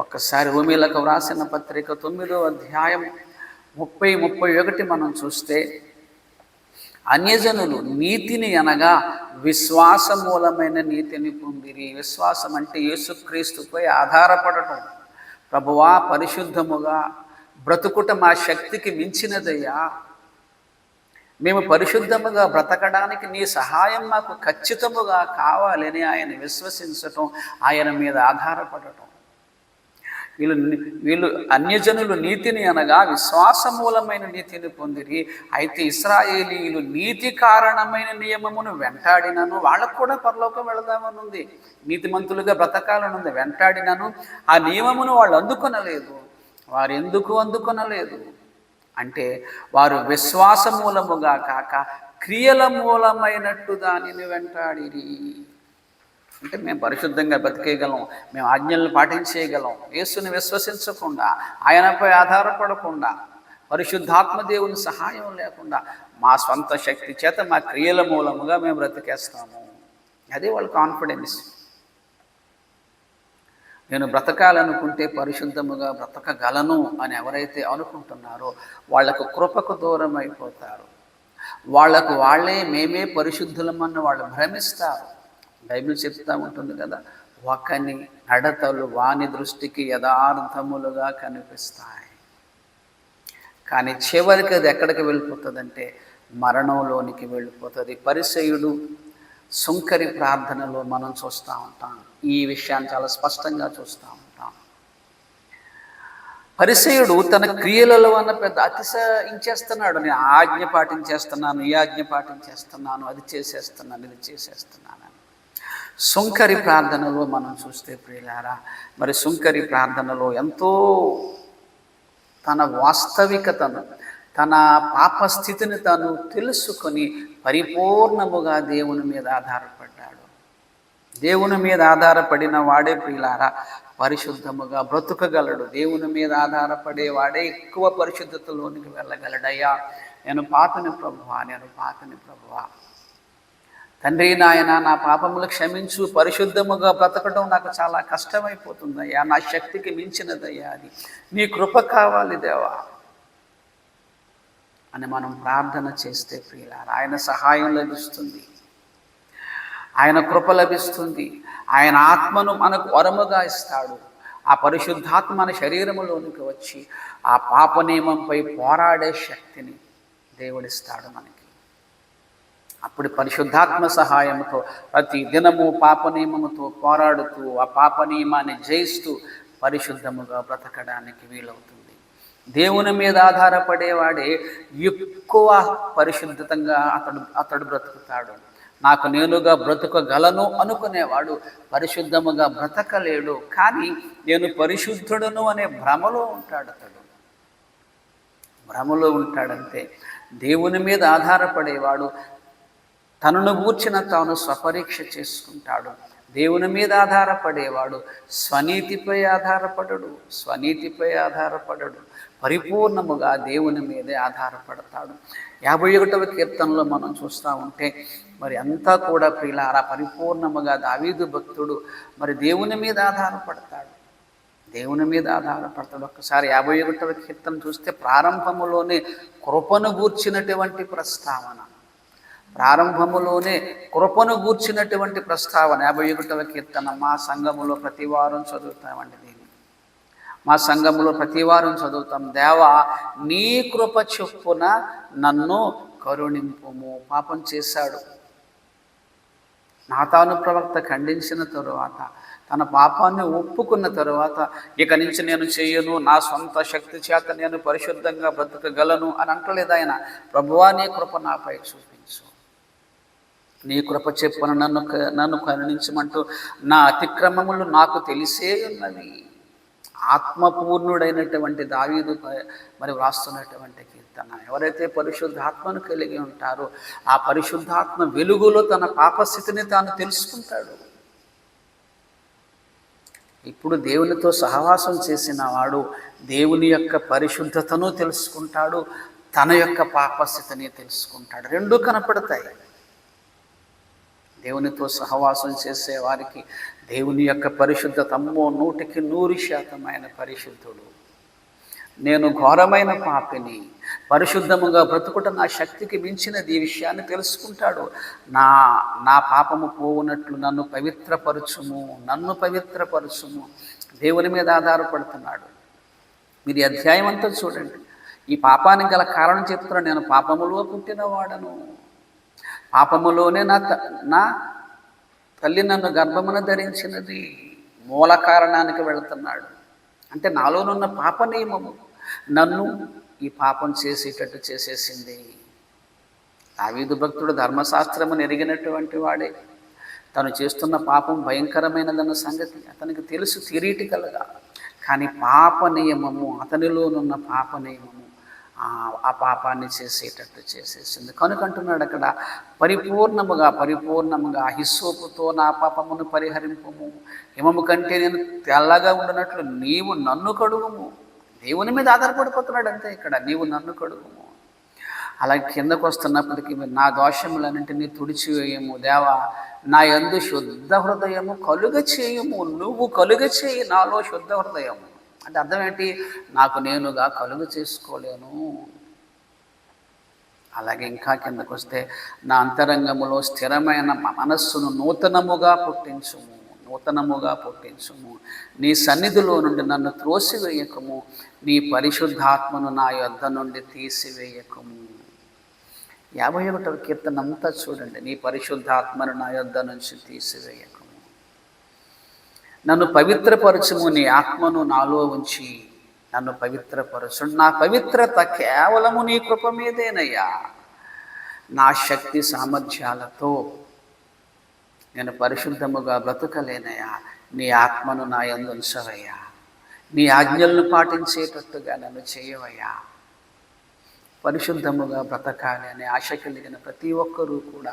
ఒక్కసారి రోమీయులకు వ్రాసిన పత్రిక 9వ అధ్యాయం 30-31 మనం చూస్తే, అన్యజనులు నీతిని అనగా విశ్వాస మూలమైన నీతిని పొందిరి. విశ్వాసం అంటే యేసుక్రీస్తుపై ఆధారపడటం. ప్రభువా, పరిశుద్ధముగా బ్రతుకుట మా శక్తికి మించినదయ్యా, మేము పరిశుద్ధముగా బ్రతకడానికి నీ సహాయం మాకు ఖచ్చితముగా కావాలని ఆయన విశ్వసించటం, ఆయన మీద ఆధారపడటం. వీళ్ళు అన్యజనులు నీతిని అనగా విశ్వాసమూలమైన నీతిని పొందిరి. అయితే ఇశ్రాయేలీయులు నీతి కారణమైన నియమమును వెంటాడినను, వాళ్ళకు కూడా పరలోకం వెళదామని ఉంది, నీతిమంతులుగా బ్రతకాలని ఉంది, వెంటాడినను ఆ నియమమును వాళ్ళు అందుకొనలేదు. వారు ఎందుకు అందుకొనలేదు అంటే, వారు విశ్వాస మూలముగా కాక క్రియల మూలమైనట్టు దానిని వెంటాడిరి. అంటే మేము పరిశుద్ధంగా బతికేయగలం, మేము ఆజ్ఞలను పాటించేయగలం, యేసుని విశ్వసించకుండా, ఆయనపై ఆధారపడకుండా, పరిశుద్ధాత్మ దేవుని సహాయం లేకుండా మా స్వంత శక్తి చేత మా క్రియల మూలముగా మేము బ్రతికేస్తాము. అదే వాళ్ళ కాన్ఫిడెన్స్. నేను బ్రతకాలనుకుంటే పరిశుద్ధముగా బ్రతకగలను అని ఎవరైతే అనుకుంటున్నారో వాళ్లకు కృపకు దూరం అయిపోతారు. వాళ్లకు వాళ్ళే మేమే పరిశుద్ధులమన్న వాళ్ళు భ్రమిస్తారు. బైబిల్ చెప్తూ ఉంటుంది కదా, ఒకని నడతలు వాని దృష్టికి యథార్థములుగా కనిపిస్తాయి, కానీ చివరికి అది ఎక్కడికి వెళ్ళిపోతుందంటే మరణంలోనికి వెళ్ళిపోతుంది. పరిసయ్యుడు సుంకరి ప్రార్థనలో మనం చూస్తూ ఉంటాం. ఈ విషయాన్ని చాలా స్పష్టంగా చూస్తూ ఉంటాం. పరిసయుడు తన క్రియలలో అన్న పెద్ద అతిశయించేస్తున్నాడు. నేను ఆజ్ఞ పాటించేస్తున్నాను, ఈ ఆజ్ఞ పాటించేస్తున్నాను, అది చేసేస్తున్నాను, ఇది చేసేస్తున్నాను. సుంకరి ప్రార్థనలో మనం చూస్తే ప్రియులారా, మరి సుంకరి ప్రార్థనలో ఎంతో తన వాస్తవికతను, తన పాపస్థితిని తాను తెలుసుకొని పరిపూర్ణముగా దేవుని మీద ఆధారపడ్డాడు. దేవుని మీద ఆధారపడిన వాడే ప్రియులారా పరిశుద్ధముగా బ్రతుకగలడు. దేవుని మీద ఆధారపడే వాడే ఎక్కువ పరిశుద్ధతలోనికి వెళ్ళగలడయ్యా. నేను పాపిని ప్రభువా, నేను పాపిని ప్రభువా. తండ్రి నాయన, నా పాపములు క్షమించు, పరిశుద్ధముగా బ్రతకడం నాకు చాలా కష్టమైపోతుందయ్యా, నా శక్తికి మించినదయ్యా, అది నీ కృప కావాలి దేవా అని మనం ప్రార్థన చేస్తే ప్రియులారా ఆయన సహాయం లభిస్తుంది, ఆయన కృప లభిస్తుంది, ఆయన ఆత్మను మనకు వరముగా ఇస్తాడు. ఆ పరిశుద్ధాత్మ మన శరీరములోనికి వచ్చి ఆ పాప నియమంపై పోరాడే శక్తిని దేవుడిస్తాడు మనకి. అప్పుడు పరిశుద్ధాత్మ సహాయంతో ప్రతి దినము పాప నియమముతో పోరాడుతూ ఆ పాప నియమాన్ని జయిస్తూ పరిశుద్ధముగా బ్రతకడానికి వీలవుతుంది. దేవుని మీద ఆధారపడేవాడే ఎక్కువ పరిశుద్ధంగా అతడు బ్రతుకుతాడు. నాకు నేనుగా బ్రతకగలను అనుకునేవాడు పరిశుద్ధముగా బ్రతకలేడు. కానీ నేను పరిశుద్ధుడును అనే భ్రమలో ఉంటాడు. అతడు భ్రమలో ఉంటాడంతే. దేవుని మీద ఆధారపడేవాడు తనను గూర్చిన తాను స్వపరీక్ష చేసుకుంటాడు. దేవుని మీద ఆధారపడేవాడు స్వనీతిపై ఆధారపడడు, పరిపూర్ణముగా దేవుని మీదే ఆధారపడతాడు. 51వ కీర్తనలో మనం చూస్తూ ఉంటే మరి అంతా కూడా ప్రియులారా పరిపూర్ణముగా దావీదు భక్తుడు మరి దేవుని మీద ఆధారపడతాడు. ఒక్కసారి 51వ కీర్తన చూస్తే ప్రారంభములోనే కృపను గూర్చినటువంటి ప్రస్తావన. 51వ కీర్తన మా సంఘములో ప్రతివారం చదువుతామండి. చదువుతాం. దేవా నీ కృప చొప్పున నన్ను కరుణింపుము. పాపం చేశాడు. నాతాను ప్రవక్త ఖండించిన తరువాత, తన పాపాన్ని ఒప్పుకున్న తరువాత ఇక నుంచి నేను చెయ్యను, నా సొంత శక్తి చేత నేను పరిశుద్ధంగా బ్రతకగలను అని అంటలేదు ఆయన. ప్రభువా నీ కృప నాపై చూపించు, నీ కృప చెప్పున నన్ను కరుణించమంటూ నా అతిక్రమములు నాకు తెలిసే ఉన్నవి. ఆత్మపూర్ణుడైనటువంటి దావీదు మరి వ్రాస్తున్నటువంటి కీర్తన. ఎవరైతే పరిశుద్ధాత్మను కలిగి ఉంటారో ఆ పరిశుద్ధాత్మ వెలుగులో తన పాపస్థితిని తాను తెలుసుకుంటాడు. ఇప్పుడు దేవునితో సహవాసం చేసిన వాడు దేవుని యొక్క పరిశుద్ధతను తెలుసుకుంటాడు, తన యొక్క పాపస్థితిని తెలుసుకుంటాడు. రెండూ కనపడతాయి. దేవునితో సహవాసం చేసే వారికి దేవుని యొక్క పరిశుద్ధత 100% పరిశుద్ధుడు. నేను ఘోరమైన పాపిని, పరిశుద్ధముగా బ్రతుకుట నా శక్తికి మించినది, ఈ విషయాన్ని తెలుసుకుంటాడు. నా పాపము పోవునట్లు నన్ను పవిత్రపరచుము. దేవుని మీద ఆధారపడుతున్నాడు. మీరు ఈ అధ్యాయం అంతా చూడండి. ఈ పాపానికి గల కారణం చెప్తున్నాడు. నేను పాపములో పుట్టినవాడను, పాపములోనే నా తల్లి నన్ను గర్భమున ధరించినది. మూల కారణానికి వెళుతున్నాడు. అంటే నాలోనున్న పాప నియమము నన్ను ఈ పాపం చేసేటట్టు చేసేసింది. దావీదు భక్తుడు ధర్మశాస్త్రమును ఎరిగినటువంటి వాడే. తను చేస్తున్న పాపం భయంకరమైనదన్న సంగతి అతనికి తెలుసు థియరిటికల్గా. కానీ పాప నియమము, అతనిలోనున్న పాప నియమము ఆ పాపాన్ని చేసేటట్టు చేసేసింది. కనుకంటున్నాడు అక్కడ, పరిపూర్ణముగా హిస్సోపుతో నా పాపమును పరిహరింపుము, హిమము కంటే నేను తెల్లగా ఉండనట్లు నీవు నన్ను కడుగుము. దేవుని మీద ఆధారపడిపోతున్నాడు అంతే ఇక్కడ. నీవు నన్ను కడుగుము. అలాగే కిందకు వస్తున్నప్పటికీ నా దోషములన్నింటినీ తుడిచివేయము. దేవా నా యందు శుద్ధ హృదయము కలుగ చేయుము. నువ్వు కలుగ చేయి నాలో శుద్ధ హృదయము. అంటే అర్థం ఏంటి? నాకు నేనుగా కలుగు చేసుకోలేను. అలాగే ఇంకా కిందకు వస్తే నా అంతరంగములో స్థిరమైన మనస్సును నూతనముగా పుట్టించుము. నీ సన్నిధిలో నుండి నన్ను త్రోసివేయకము, నీ పరిశుద్ధాత్మను నా యొద్ద నుండి తీసివేయకము. 51వ కీర్తన అంతా చూడండి. నీ పరిశుద్ధాత్మను నా యొద్ద నుంచి తీసివేయకము, నన్ను పవిత్రపరచుము, నీ ఆత్మను నాలో ఉంచి నన్ను పవిత్రపరచు. నా పవిత్రత కేవలము నీ కృప మీదేనయ్యా. నా శక్తి సామర్థ్యాలతో నేను పరిశుద్ధముగా బ్రతకలేనయ్యా. నీ ఆత్మను నా యందు ఉంచవయ్యా. నీ ఆజ్ఞలను పాటించేటట్టుగా నన్ను చేయవయ్యా. పరిశుద్ధముగా బ్రతకాలి అనే ఆశ కలిగిన ప్రతి ఒక్కరూ కూడా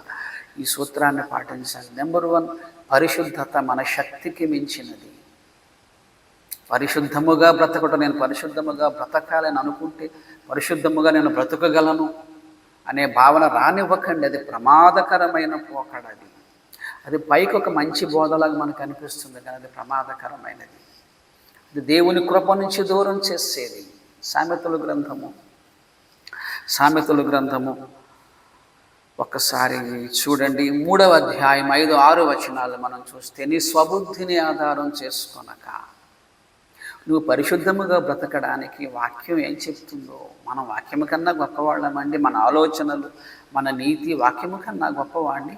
ఈ సూత్రాన్ని పాటించాలి. నెంబర్ 1, పరిశుద్ధత మన శక్తికి మించినది. పరిశుద్ధముగా బ్రతకడం, నేను పరిశుద్ధముగా బ్రతకాలని అనుకుంటే పరిశుద్ధముగా నేను బ్రతకగలను అనే భావన రానివ్వకండి. అది ప్రమాదకరమైన పోకడది. అది పైకి ఒక మంచి బోధలాగా మనకు అనిపిస్తుంది, కానీ అది ప్రమాదకరమైనది. అది దేవుని కృప నుంచి దూరం చేసేది. సామెతల గ్రంథము ఒక్కసారి చూడండి, 3వ అధ్యాయం 5, 6 వచనాలు మనం చూస్తే, నీ స్వబుద్ధిని ఆధారం చేసుకొనక. నువ్వు పరిశుద్ధముగా బ్రతకడానికి వాక్యం ఏం చెప్తుందో, మనం వాక్యము కన్నా గొప్పవాళ్ళమండి. మన ఆలోచనలు, మన నీతి వాక్యము కన్నా గొప్పవాడిని.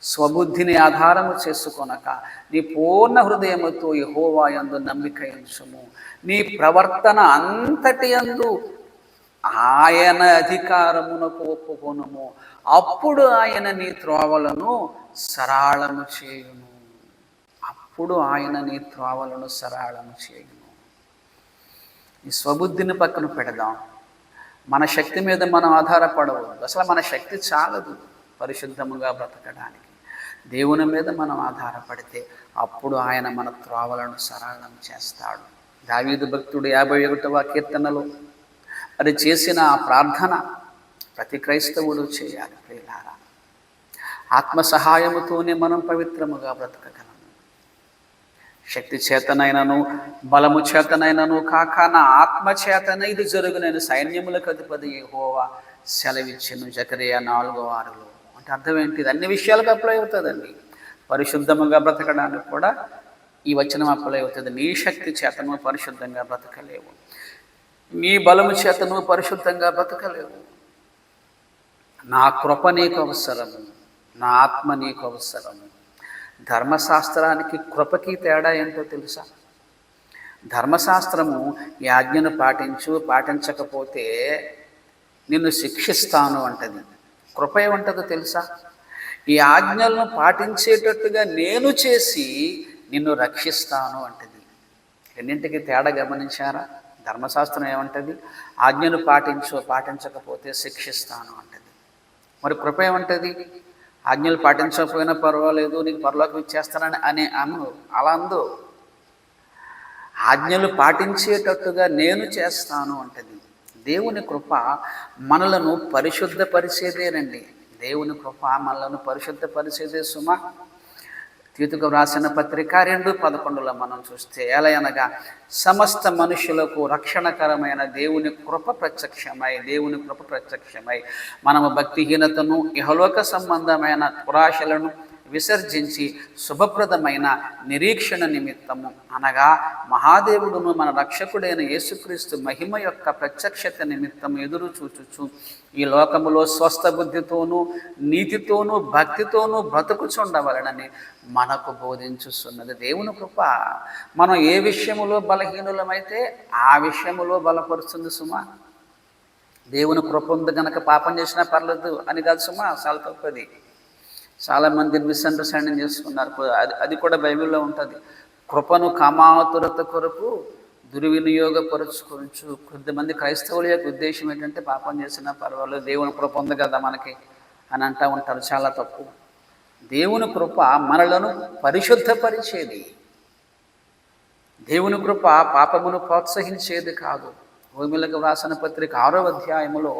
స్వబుద్ధిని ఆధారము చేసుకొనక నీ పూర్ణ హృదయముతో యెహోవా యందు నమ్మిక ఉంచుము. నీ ప్రవర్తన అంతటి యందు ఆయన అధికారమునకు ఒప్పుకొనుము. అప్పుడు ఆయన నీ త్రోవలను సరళము చేయును. ఈ స్వబుద్ధిని పక్కన పెడదాం. మన శక్తి మీద మనం ఆధారపడవద్దు. అసలు మన శక్తి చాలదు పరిశుద్ధముగా బ్రతకడానికి. దేవుని మీద మనం ఆధారపడితే అప్పుడు ఆయన మన త్రోవలను సరళం చేస్తాడు. దావీదు భక్తుడు 51వ కీర్తనలో అది చేసిన ఆ ప్రార్థన ప్రతి క్రైస్తవుడు చేయాలి. ప్రియులారా, ఆత్మ సహాయముతోనే మనం పవిత్రముగా బ్రతకగలము. శక్తి చేతనైనను బలము చేతనైనను కాక నా ఆత్మ చేతన ఇది జరుగునని సైన్యములకు అధిపతి యెహోవా సెలవిచ్చెను. జకరియా 4:6. అంటే అర్థం ఏంటి? ఇది అన్ని విషయాలకు అప్లై అవుతుందండి. పరిశుద్ధముగా బ్రతకడానికి కూడా ఈ వచనం అప్లై అవుతుంది. నీ శక్తి చేత నువ్వు పరిశుద్ధంగా బ్రతకలేవు. నీ బలము చేత నువ్వు పరిశుద్ధంగా బ్రతకలేవు. నా కృప నీకు అవసరము, నా ఆత్మ నీకు అవసరము. ధర్మశాస్త్రానికి కృపకి తేడా ఏంటో తెలుసా? ధర్మశాస్త్రము ఈ ఆజ్ఞను పాటించకపోతే నిన్ను శిక్షిస్తాను అంటది. కృప ఏమంటదో తెలుసా? ఈ ఆజ్ఞలను పాటించేటట్టుగా నేను చేసి నిన్ను రక్షిస్తాను అంటది. రెండింటికి తేడా గమనించారా? ధర్మశాస్త్రం ఏమంటది? ఆజ్ఞను పాటించకపోతే శిక్షిస్తాను అంటది. మరి కృప ఏమంటది? ఆజ్ఞలు పాటించకపోయినా పర్వాలేదు, నీకు పరలోకం ఇచ్చేస్తానని అలా అందు. ఆజ్ఞలు పాటించేటట్టుగా నేను చేస్తాను అంటది. దేవుని కృప మనలను పరిశుద్ధపరిచేదేనండి. దేవుని కృప మనలను పరిశుద్ధపరిచేదే సుమా. తీతుకు వ్రాసిన పత్రిక 2:11 మనం చూస్తే, ఎలయనగా సమస్త మనుషులకు రక్షణకరమైన దేవుని కృప ప్రత్యక్షమై మనము భక్తిహీనతను ఇహలోక సంబంధమైన పురాశలను విసర్జించి శుభప్రదమైన నిరీక్షణ నిమిత్తము, అనగా మహాదేవుడును మన రక్షకుడైన యేసుక్రీస్తు మహిమ యొక్క ప్రత్యక్షత నిమిత్తము ఎదురు చూచుచు ఈ లోకములో స్వస్థ బుద్ధితోనూ నీతితోనూ భక్తితోనూ బ్రతుకుచుండవలనని మనకు బోధించుతున్నది దేవుని కృప. మనం ఏ విషయములో బలహీనులమైతే ఆ విషయములో బలపరుస్తుంది సుమా. దేవుని కృప ఉంది కనుక పాపం చేసినా పర్లేదు అని కాదు సుమా, చాలా తప్పది. చాలామంది మిస్అండర్స్టాండింగ్ చేసుకున్నారు. అది కూడా బైబిల్లో ఉంటుంది. కృపను కామాతురత కొరకు దుర్వినియోగపరుచుకోవచ్చు. కొంతమంది క్రైస్తవుల యొక్క ఉద్దేశం ఏంటంటే పాపం చేసినా పర్వాలేదు, దేవుని కృప ఉంది కదా మనకి అని అంటూ ఉంటారు. చాలా తప్పు. దేవుని కృప మనలను పరిశుద్ధపరిచేది. దేవుని కృప పాపమును ప్రోత్సహించేది కాదు. రోమీయులకు వ్రాసిన పత్రిక 6వ అధ్యాయంలో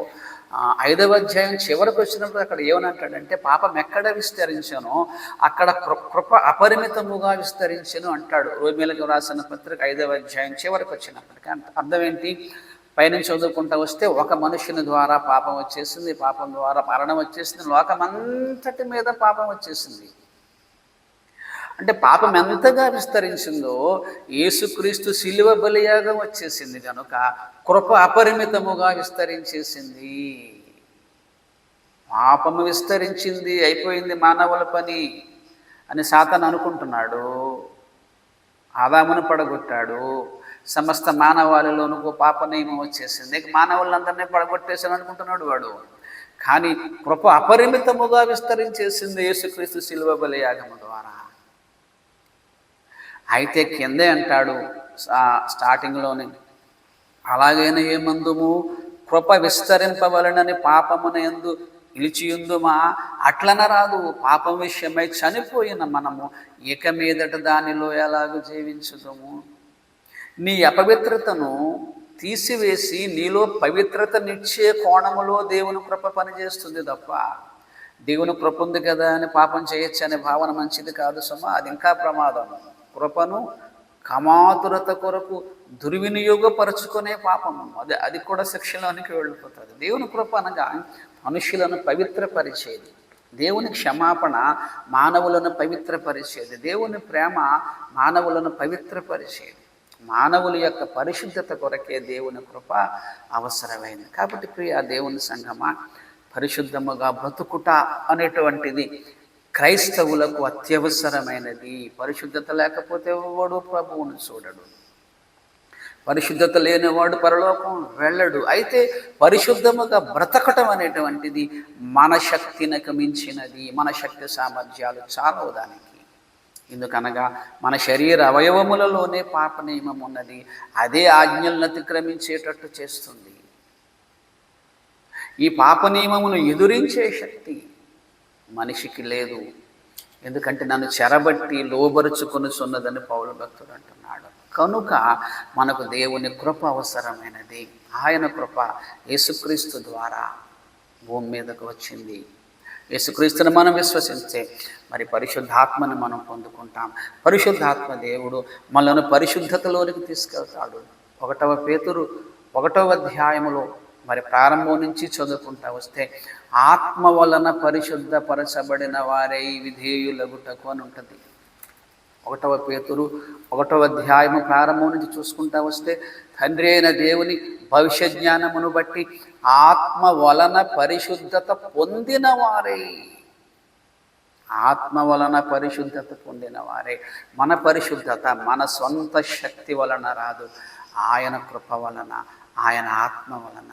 5వ అధ్యాయం చివరికి వచ్చినప్పుడు అక్కడ ఏమనంటాడంటే, పాపం ఎక్కడ విస్తరించానో అక్కడ కృప అపరిమితముగా విస్తరించను అంటాడు. రోమీయులకు వ్రాసిన పత్రిక 5వ అధ్యాయం చివరికి వచ్చినప్పటికీ అర్థం ఏంటి? పైనుంచి చదువుకుంటూ వస్తే, ఒక మనుషుని ద్వారా పాపం వచ్చేసింది, పాపం ద్వారా మరణం వచ్చేసింది, లోకమంతటి మీద పాపం వచ్చేసింది. అంటే పాపం ఎంతగా విస్తరించిందో యేసుక్రీస్తు శిలువ బలియాగం వచ్చేసింది కనుక కృప అపరిమితముగా విస్తరించేసింది. పాపము విస్తరించింది, అయిపోయింది మానవుల పని అని సాతాను అనుకుంటున్నాడు. ఆదామును పడగొట్టాడు, సమస్త మానవాళిలోనూ పాప నియమం వచ్చేసింది, ఇక మానవులందరినీ పడగొట్టేసాను అనుకుంటున్నాడు వాడు. కానీ కృప అపరిమితముగా విస్తరించేసింది యేసుక్రీస్తు శిలువ బలియాగము ద్వారా. అయితే కిందే అంటాడు స్టార్టింగ్లోనే, అలాగైనా ఏమందుము కృప విస్తరింపవలనని పాపమున యందు నిలిచియుందుమా, అట్లనరాదు. పాపం విషయమై చనిపోయిన మనము ఇక మీదట దానిలో ఎలాగూ జీవించుదుము. నీ అపవిత్రతను తీసివేసి నీలో పవిత్రతనిచ్చే కోణములో దేవుని కృప పనిచేస్తుంది తప్ప, దేవుని కృప ఉంది కదా అని పాపం చేయొచ్చు అనే భావన మంచిది కాదు సుమా, అది ఇంకా ప్రమాదం. కృపను కమాతురత కొరకు దుర్వినియోగపరుచుకునే పాపము, అది కూడా శిక్షలోనికి వెళ్ళిపోతుంది. దేవుని కృప అనగా మనుషులను పవిత్రపరిచేది, దేవుని క్షమాపణ మానవులను పవిత్రపరిచేది, దేవుని ప్రేమ మానవులను పవిత్రపరిచేది. మానవుల యొక్క పరిశుద్ధత కొరకే దేవుని కృప అవసరమైంది. కాబట్టి ప్రియ దేవుని సంగమా, పరిశుద్ధముగా బ్రతుకుట అనేటువంటిది క్రైస్తవులకు అత్యవసరమైనది. పరిశుద్ధత లేకపోతే వాడు ప్రభువును చూడడు, పరిశుద్ధత లేనివాడు పరలోకం వెళ్ళడు. అయితే పరిశుద్ధముగా బ్రతకటం అనేటువంటిది మన శక్తినకు మించినది, మన శక్తి సామర్థ్యాలు చాలవు దానికి. ఎందుకనగా మన శరీర అవయవములలోనే పాప నియమం ఉన్నది, అదే ఆజ్ఞలను అతిక్రమించేటట్టు చేస్తుంది. ఈ పాప నియమమును ఎదురించే శక్తి మనిషికి లేదు. ఎందుకంటే నన్ను చెరబట్టి లోబరుచుకొనుచున్నదని పౌలు భక్తుడు అంటున్నాడు. కనుక మనకు దేవుని కృప అవసరమైనది. ఆయన కృప యేసుక్రీస్తు ద్వారా భూమి మీదకు వచ్చింది. యేసుక్రీస్తుని మనం విశ్వసిస్తే మరి పరిశుద్ధాత్మను మనం పొందుకుంటాం. పరిశుద్ధాత్మ దేవుడు మనల్ని పరిశుద్ధతలోనికి తీసుకెళ్తాడు. 1 పేతురు 1వ అధ్యాయములో మరి ప్రారంభం నుంచి చదువుకుంటా వస్తే, ఆత్మ వలన పరిశుద్ధపరచబడిన వారై విధేయులగుటకు అని ఉంటుంది. 1 పేతురు 1వ అధ్యాయము ప్రారంభం నుంచి చూసుకుంటా వస్తే, తండ్రి అయిన దేవుని భవిష్య జ్ఞానమును బట్టి ఆత్మ వలన పరిశుద్ధత పొందిన వారే, ఆత్మ వలన పరిశుద్ధత పొందిన వారే. మన పరిశుద్ధత మన సొంత శక్తి వలన రాదు, ఆయన కృప వలన, ఆయన ఆత్మ వలన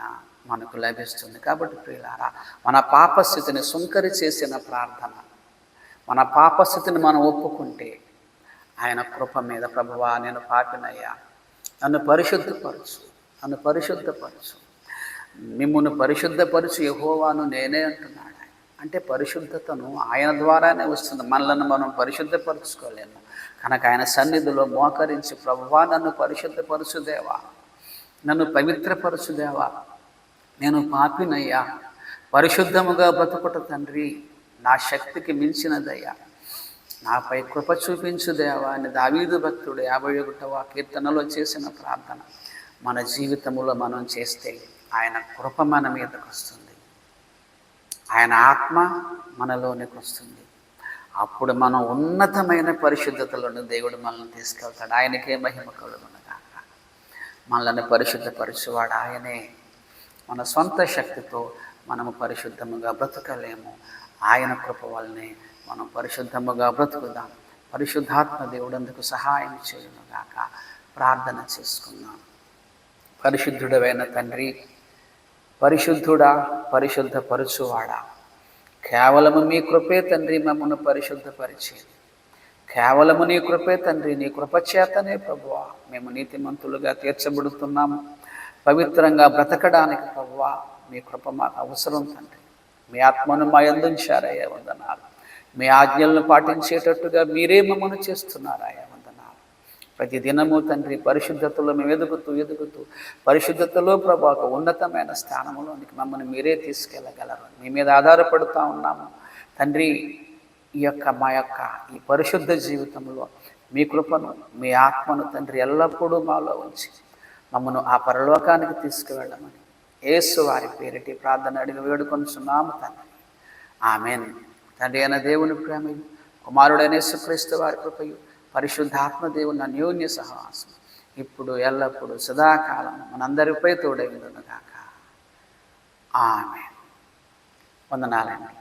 మనకు లభిస్తుంది. కాబట్టి ప్రియులారా, మన పాపస్థితిని సుంకరి చేసిన ప్రార్థన, మన పాపస్థితిని మనం ఒప్పుకుంటే ఆయన కృప మీద, ప్రభువా నేను పాపినయ్యా, నన్ను పరిశుద్ధపరచు, నన్ను పరిశుద్ధపరచు, మిమ్మును పరిశుద్ధపరచు యెహోవాను నేనే అంటున్నాడు. అంటే పరిశుద్ధతను ఆయన ద్వారానే వస్తుంది, మనలను మనం పరిశుద్ధపరచుకోలేము. కనుక ఆయన సన్నిధిలో మోకరించి, ప్రభువా నన్ను పరిశుద్ధపరచుదేవా, నన్ను పవిత్రపరచుదేవా, నేను పాపినయ్యా, పరిశుద్ధముగా బ్రతుకుట తండ్రి నా శక్తికి మించినదయ్యా, నాపై కృప చూపించుదేవా అని దావీదు భక్తుడు 51వ కీర్తనలో చేసిన ప్రార్థన మన జీవితంలో మనం చేస్తే ఆయన కృప మన మీదకి వస్తుంది, ఆయన ఆత్మ మనలోనికి వస్తుంది. అప్పుడు మనం ఉన్నతమైన పరిశుద్ధతలను దేవుడు మనల్ని తీసుకెళ్తాడు. ఆయనకే మహిమ కలుగునుగాక. మనల్ని పరిశుద్ధపరచువాడు ఆయనే. మన సొంత శక్తితో మనము పరిశుద్ధముగా బ్రతకలేము. ఆయన కృప వల్లనే మనం పరిశుద్ధముగా బ్రతుకుదాం. పరిశుద్ధాత్మ దేవుడు అందుకు సహాయం చేయునుగాక. ప్రార్థన చేసుకుందాం. పరిశుద్ధుడైన తండ్రి, పరిశుద్ధుడా, పరిశుద్ధపరచువాడా, కేవలము మీ కృపే తండ్రి మమ్మను పరిశుద్ధపరిచేది. కేవలము నీ కృపే తండ్రి, నీ కృపచేతనే ప్రభువా మేము నీతిమంతులుగా తీర్చబడుతున్నాము. పవిత్రంగా బ్రతకడానికి ప్రభువా మీ కృప మాకు అవసరం తండ్రి. మీ ఆత్మను మా యందుంచారయ్యా వందనాలు. మీ ఆజ్ఞలను పాటించేటట్టుగా మీరే మమ్మను చేస్తున్నారయ్యా వందనాలు. ప్రతి దినము తండ్రి పరిశుద్ధతలో మేము ఎదుగుతూ పరిశుద్ధతలో ప్రభు ఒక ఉన్నతమైన స్థానంలోనికి మమ్మల్ని మీరే తీసుకెళ్ళగలరు. మీ మీద ఆధారపడుతూ ఉన్నాము తండ్రి. మా యొక్క ఈ పరిశుద్ధ జీవితంలో మీ కృపను, మీ ఆత్మను తండ్రి ఎల్లప్పుడూ మాలో ఉంచి మమ్మను ఆ పరలోకానికి తీసుకువెళ్ళమని యేసు వారి పేరిటి ప్రార్థన అడిగి వేడుకొనుచున్నాము తండ్రి. ఆమేన్. తండ్రి అయిన దేవుని ప్రేమయు, కుమారుడైన యేసుక్రీస్తు వారి కృపయు, పరిశుద్ధాత్మ దేవుని అన్యోన్య సహవాసం ఇప్పుడు ఎల్లప్పుడూ సదాకాలం మనందరిపై తోడై ఉండునుగాక. ఆమేన్. వందనాలండి.